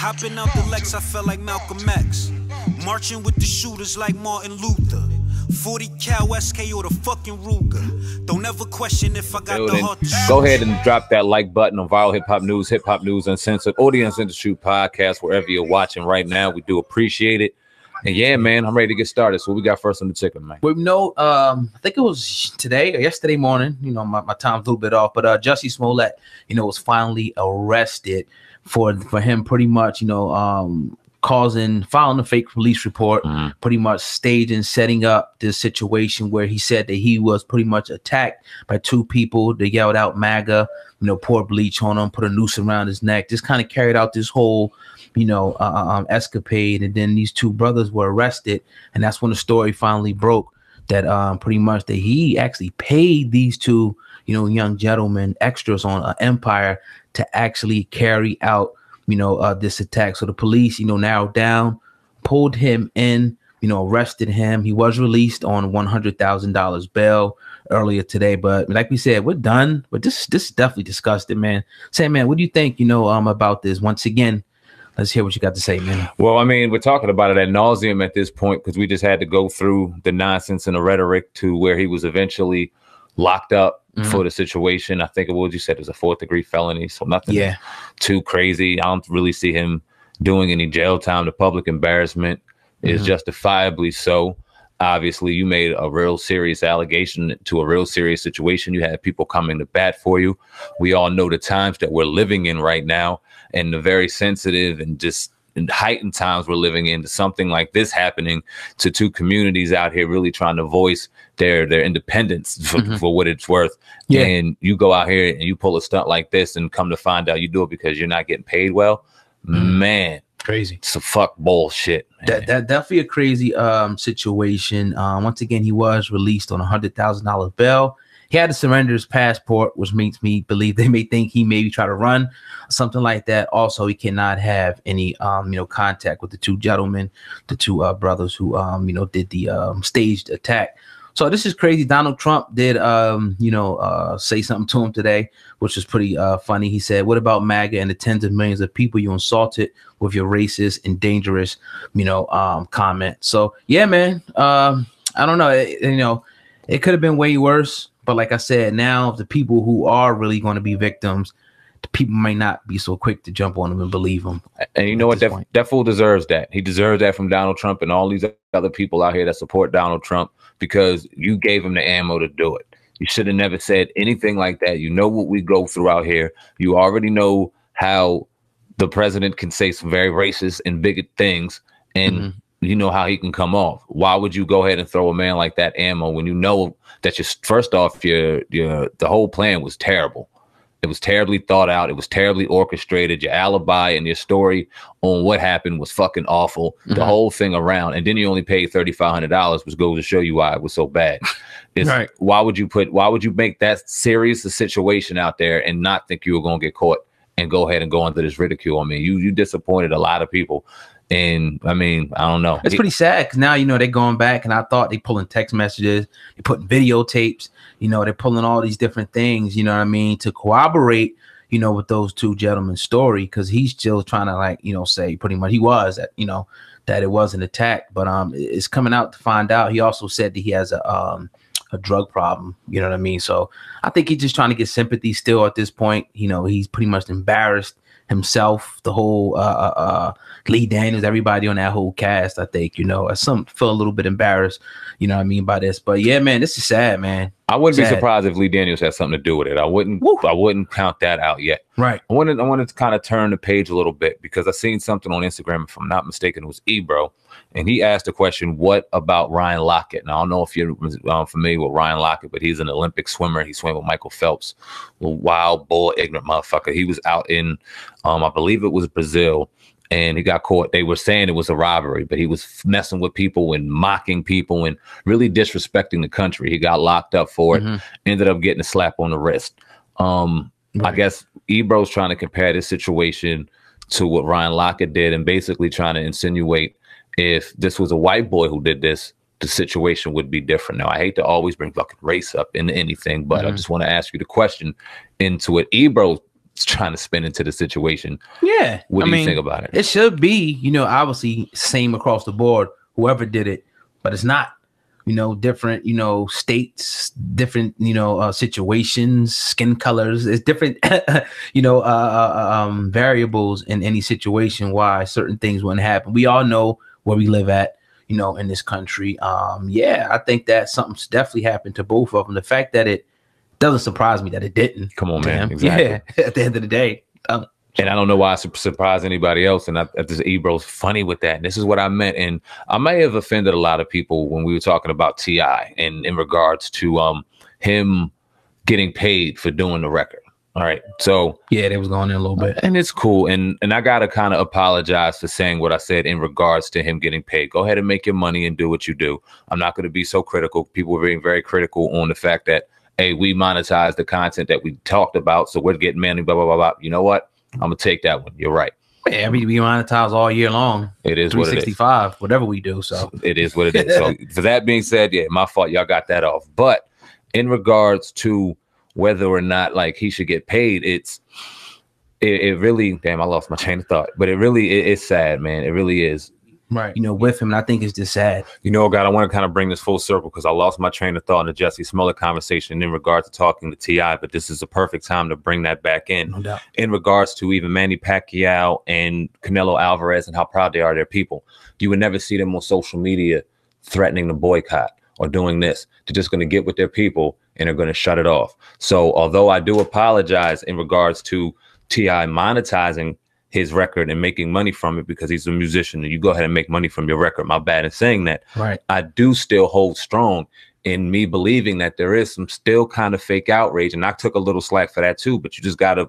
Hopping out the Lex, I felt like Malcolm X. Marching with the shooters like Martin Luther. 40 cal SK or the fucking Ruger. Don't ever question if I got the heart to shoot. Go ahead and drop that like button on Viral Hip Hop News Uncensored, or the Uncensored podcast, wherever you're watching right now. We do appreciate it. And yeah, man, I'm ready to get started. So what we got first on the ticket, man? We know, I think it was today or yesterday morning. You know, my time's a little bit off, but Jussie Smollett, you know, was finally arrested for him pretty much, you know, filing a fake police report, pretty much staging, setting up this situation where he said that he was pretty much attacked by two people. They yelled out MAGA, you know, poured bleach on him, put a noose around his neck, just kind of carried out this whole, you know, escapade. And then these two brothers were arrested. And that's when the story finally broke that pretty much that he actually paid these two, you know, young gentlemen extras on Empire to actually carry out, you know, this attack. So the police, you know, narrowed down, pulled him in, you know, arrested him. He was released on $100,000 bail earlier today. But like we said, we're done. But this is definitely disgusting, man. SamAnt, what do you think, you know, about this? Once again, let's hear what you got to say, man. Well, I mean, we're talking about it ad nauseum at this point because we just had to go through the nonsense and the rhetoric to where he was eventually locked up for the situation. I think what you said was a 4th-degree felony, so nothing too crazy. I don't really see him doing any jail time. The public embarrassment is justifiably so. Obviously, you made a real serious allegation to a real serious situation. You had people coming to bat for you. We all know the times that we're living in right now and the very sensitive and just heightened times we're living in, to something like this happening to two communities out here really trying to voice their independence for what it's worth. And you go out here and you pull a stunt like this and come to find out you do it because you're not getting paid well. Man, crazy. It's a fuck bullshit. That definitely a crazy situation. Once again, he was released on $100,000 bail. He had to surrender his passport, which makes me believe they may think he maybe try to run, something like that. Also, he cannot have any, you know, contact with the two gentlemen, the two brothers who, you know, did the staged attack. So this is crazy. Donald Trump did, you know, say something to him today, which was pretty funny. He said, "What about MAGA and the tens of millions of people you insulted with your racist and dangerous, you know, comment?" So, yeah, man, I don't know. You know, it could have been way worse. But like I said, now the people who are really going to be victims, the people may not be so quick to jump on them and believe them. And you know what? That fool deserves that. He deserves that from Donald Trump and all these other people out here that support Donald Trump, because you gave him the ammo to do it. You should have never said anything like that. You know what we go through out here. You already know how the president can say some very racist and bigot things, and you know how he can come off. Why would you go ahead and throw a man like that ammo when you know that first off, the whole plan was terrible. It was terribly thought out. It was terribly orchestrated. Your alibi and your story on what happened was fucking awful. The whole thing around, and then you only paid $3,500, which goes to show you why it was so bad. Right. Why would you make that serious a situation out there and not think you were going to get caught and go ahead and go into this ridicule? I mean, you disappointed a lot of people. And I mean, I don't know. It's pretty sad because now, you know, they're going back, and I thought they pulling text messages, they're putting videotapes, you know, they're pulling all these different things, you know what I mean, to corroborate, you know, with those two gentlemen's story, because he's still trying to, like, you know, say pretty much he was that, you know, that it was an attack, but it's coming out to find out. He also said that he has a drug problem, you know what I mean? So I think he's just trying to get sympathy still at this point. You know, he's pretty much embarrassed himself, the whole Lee Daniels, everybody on that whole cast. I think, you know, some feel a little bit embarrassed, you know what I mean, by this. But yeah, man, this is sad, man. I wouldn't be surprised if Lee Daniels had something to do with it. I wouldn't count that out yet. Right. I wanted to kind of turn the page a little bit, because I seen something on Instagram, if I'm not mistaken, it was Ebro, and he asked the question, "What about Ryan Lochte?" Now, I don't know if you're familiar with Ryan Lochte, but he's an Olympic swimmer. He swam with Michael Phelps, little wild bull, ignorant motherfucker. He was out in, I believe it was Brazil, and he got caught. They were saying it was a robbery, but he was messing with people and mocking people and really disrespecting the country. He got locked up for it, ended up getting a slap on the wrist. I guess Ebro's trying to compare this situation to what Ryan Lochte did, and basically trying to insinuate if this was a white boy who did this, the situation would be different. Now, I hate to always bring fucking race up into anything, but I just want to ask you the question into it. Ebro trying to spin into the situation. Yeah. What do you think about it? It should be, you know, obviously same across the board, whoever did it, but it's not. You know, different, you know, states, different, you know, situations, skin colors. It's different, you know, variables in any situation why certain things wouldn't happen. We all know where we live at, you know, in this country. Yeah, I think that something's definitely happened to both of them. The fact that it doesn't surprise me that it didn't. Come on, man. Exactly. Yeah, at the end of the day. And I don't know why I surprise anybody else. And this Ebro's funny with that. And this is what I meant. And I may have offended a lot of people when we were talking about T.I. and in regards to him getting paid for doing the record. All right. So yeah, they was going in a little bit. And it's cool. And I got to kind of apologize for saying what I said in regards to him getting paid. Go ahead and make your money and do what you do. I'm not going to be so critical. People were being very critical on the fact that, hey, we monetize the content that we talked about. So we're getting money, blah, blah, blah, blah. You know what? I'm going to take that one. You're right. Yeah, I mean, we monetize all year long. It is what it is. 365, whatever we do. So it is what it is. So for that being said, yeah, my fault. Y'all got that off. But in regards to whether or not like he should get paid, it really, damn, I lost my train of thought. But it really is sad, man. It really is. Right. You know, with him, and I think it's just sad. You know, God, I want to kind of bring this full circle because I lost my train of thought in the Jussie Smollett conversation in regards to talking to T.I., but this is a perfect time to bring that back in. No doubt. In regards to even Manny Pacquiao and Canelo Alvarez and how proud they are of their people. You would never see them on social media threatening to boycott or doing this. They're just going to get with their people and they're going to shut it off. So although I do apologize in regards to T.I. monetizing his record and making money from it because he's a musician and you go ahead and make money from your record. My bad in saying that. Right. I do still hold strong in me believing that there is some still kind of fake outrage. And I took a little slack for that too, but you just got to,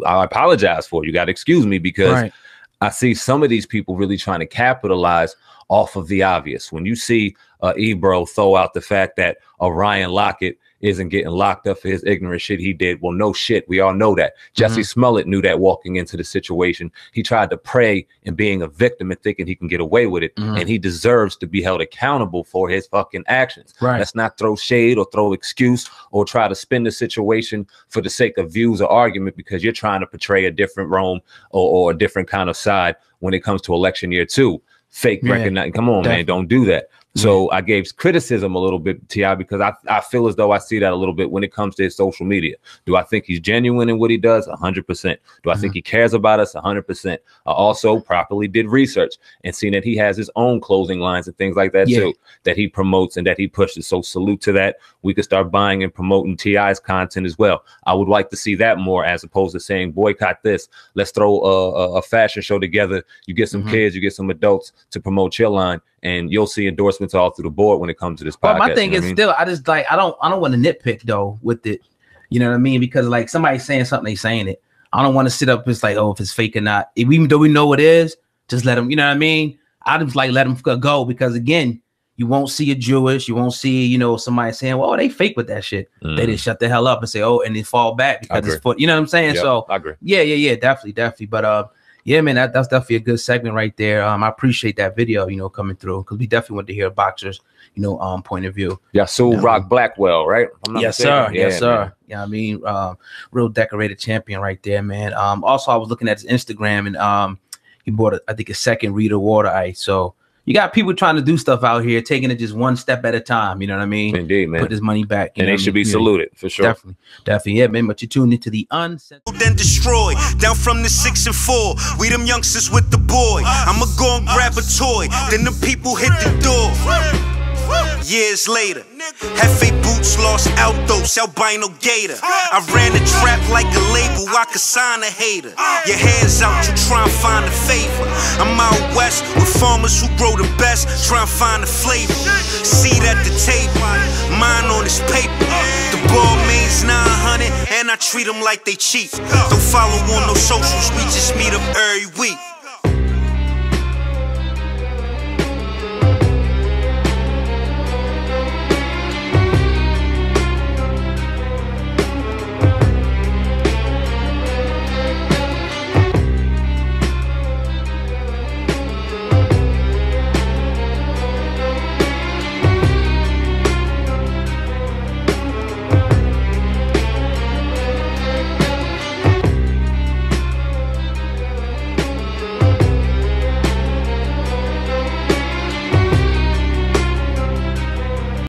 I apologize for it. You got to excuse me because I see some of these people really trying to capitalize off of the obvious. When you see Ebro throw out the fact that Ryan Lockett isn't getting locked up for his ignorant shit he did. Well, no shit. We all know that. Jussie Smollett knew that walking into the situation. He tried to prey and being a victim and thinking he can get away with it. And he deserves to be held accountable for his fucking actions. Right. Let's not throw shade or throw excuse or try to spin the situation for the sake of views or argument because you're trying to portray a different Rome or a different kind of side when it comes to election year 2. Fake recognize. Come on, man. Don't do that. So I gave criticism a little bit to T.I. because I feel as though I see that a little bit when it comes to his social media. Do I think he's genuine in what he does? 100%. Do I think he cares about us? 100%. I also properly did research and seen that he has his own clothing lines and things like that too, that he promotes and that he pushes. So salute to that. We could start buying and promoting T.I.'s content as well. I would like to see that more as opposed to saying boycott this. Let's throw a fashion show together. You get some kids, you get some adults to promote your line. And you'll see endorsements all through the board when it comes to this podcast. Well, my thing is still, I just like, I don't want to nitpick though with it. You know what I mean? Because like somebody's saying something, they saying it. I don't want to sit up and it's like, oh, if it's fake or not. Even though we know it is, just let them, you know what I mean? I just like let them go because again, you won't see a Jewish, you won't see, you know, somebody saying, well, they fake with that shit. They just shut the hell up and say, oh, and they fall back because it's foot. You know what I'm saying? So I agree. Yeah, definitely. But yeah, man, that's definitely a good segment right there. I appreciate that video, you know, coming through because we definitely want to hear a boxer's, you know, point of view. Yeah, so Rock Blackwell, right? Yes, sir. Yes, sir. Yeah, I mean, real decorated champion right there, man. Also, I was looking at his Instagram and he bought, I think, a second Rita water ice. So you got people trying to do stuff out here, taking it just one step at a time. You know what I mean? Indeed, man. Put his money back. And they should be saluted for sure. Definitely. Yeah, man. But you tuned into the Uncensored. Then destroy down from the 6 and 4. We them youngsters with the boy. I'ma go and grab a toy. Then the people hit the door. Years later, Hefe boots lost Altos, albino gator. I ran the trap like a label, I could sign a hater. Your hands out, you try and find a favor. I'm out west with farmers who grow the best, try and find a flavor. Seat at the table, mine on this paper. The ball means 900, and I treat them like they cheap. Don't follow on no socials, we just meet up every week.